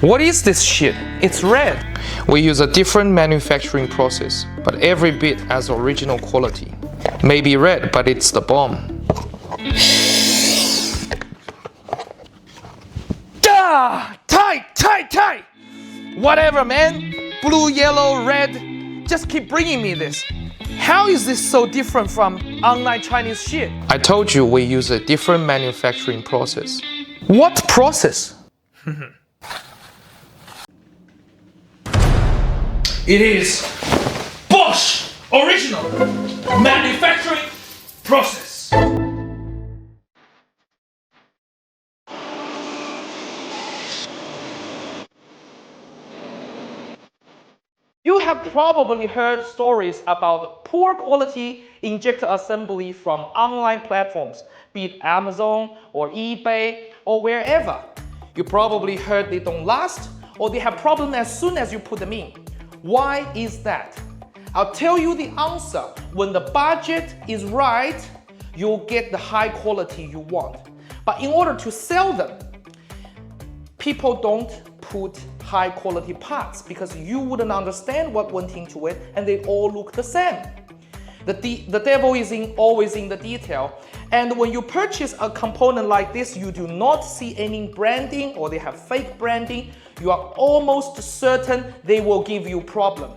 What is this shit? It's red. We use a different manufacturing process, but every bit has original quality. Maybe red, but it's the bomb. Tight! Whatever, man. Blue, yellow, red. Just keep bringing me this. How is this so different from online Chinese shit? I told you we use a different manufacturing process. What process? It is Bosch original manufacturing process. You have probably heard stories about poor quality injector assembly from online platforms, be it Amazon or eBay or wherever. You probably heard they don't last or they have problems as soon as you put them in. Why is that? I'll tell you the answer. When the budget is right, you'll get the high quality you want. But in order to sell them, people don't put high quality parts because you wouldn't understand what went into it and they all look the same. The devil is always in the detail. And when you purchase a component like this, you do not see any branding or they have fake branding. You are almost certain they will give you problem.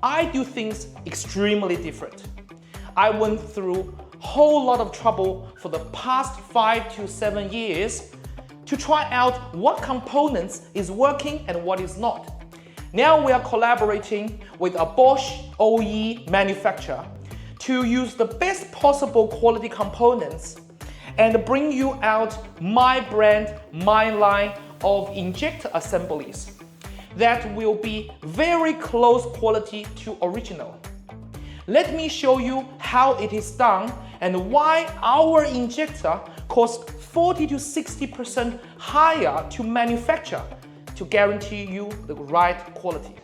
I do things extremely different. I went through a whole lot of trouble for the past 5 to 7 years to try out what components is working and what is not. Now we are collaborating with a Bosch OE manufacturer to use the best possible quality components and bring you out my brand, my line of injector assemblies that will be very close quality to original. Let me show you how it is done and why our injector costs 40 to 60% higher to manufacture to guarantee you the right quality.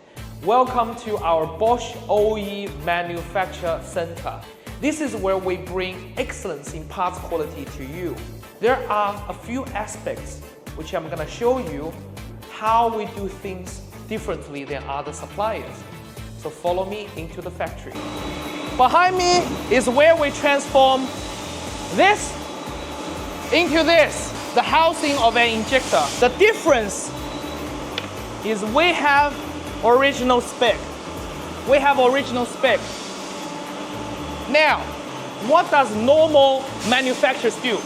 Welcome to our Bosch OE Manufacture Center. This is where we bring excellence in parts quality to you. There are a few aspects which I'm going to show you how we do things differently than other suppliers. So follow me into the factory. Behind me is where we transform this into this, the housing of an injector. The difference is we have original spec. We have original spec. Now, what does normal manufacturers do?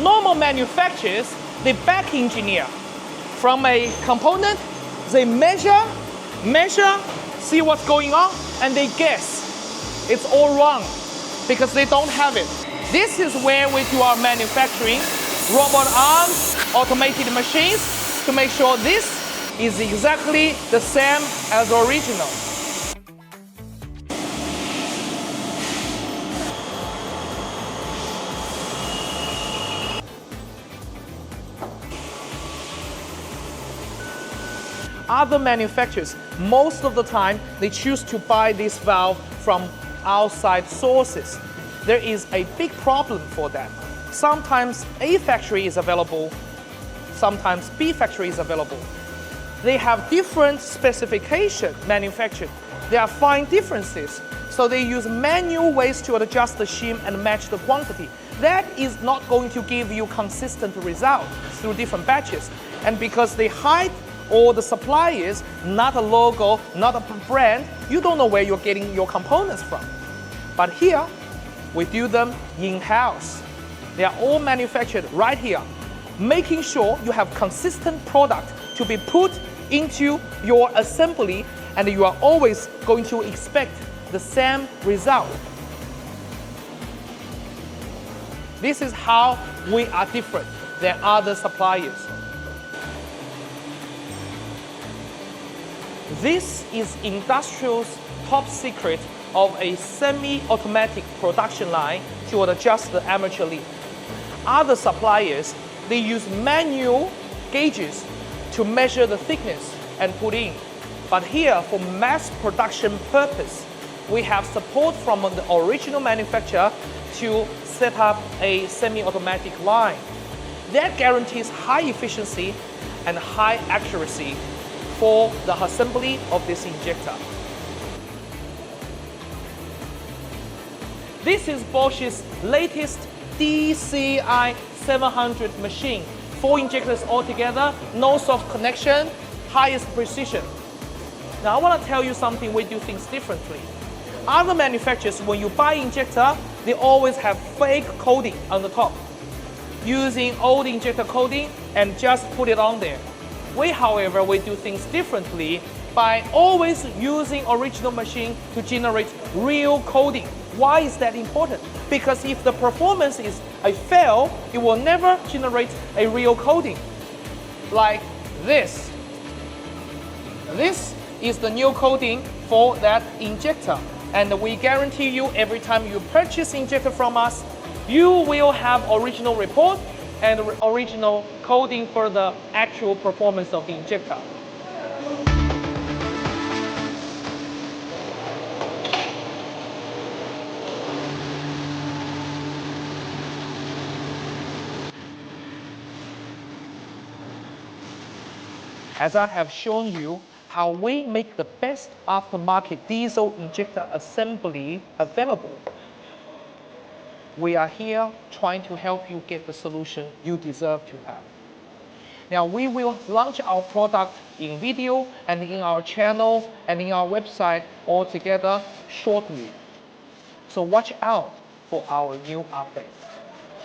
Normal manufacturers, they back engineer from a component, they measure, see what's going on, and they guess. It's all wrong because they don't have it. This is where we do our manufacturing, robot arms, automated machines, to make sure this is exactly the same as original. Other manufacturers, most of the time, they choose to buy this valve from outside sources. There is a big problem for them. Sometimes A factory is available, sometimes B factory is available. They have different specification manufactured. There are fine differences, so they use manual ways to adjust the shim and match the quantity. That is not going to give you consistent result through different batches. And because they hide all the suppliers, not a logo, not a brand, you don't know where you're getting your components from. But here, we do them in-house. They are all manufactured right here, making sure you have consistent product to be put into your assembly, and you are always going to expect the same result. This is how we are different than other suppliers. This is industrial's top secret of a semi-automatic production line to adjust the armature lead. Other suppliers, they use manual gauges to measure the thickness and put in. But here, for mass production purpose, we have support from the original manufacturer to set up a semi-automatic line. That guarantees high efficiency and high accuracy for the assembly of this injector. This is Bosch's latest DCI 700 machine. 4 injectors altogether, no soft connection, highest precision. Now I want to tell you something, we do things differently. Other manufacturers, when you buy injector, they always have fake coating on the top, using old injector coating and just put it on there. We, however, we do things differently by always using original machine to generate real coating. Why is that important? Because if the performance is a fail, it will never generate a real coating. Like this. This is the new coating for that injector. And we guarantee you every time you purchase injector from us, you will have original report and original coating for the actual performance of the injector. As I have shown you how we make the best aftermarket diesel injector assembly available, we are here trying to help you get the solution you deserve to have. Now we will launch our product in video and in our channel and in our website all together shortly. So watch out for our new update.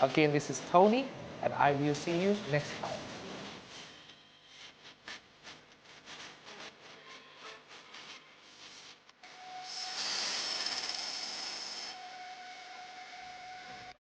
Again, this is Tony, and I will see you next time.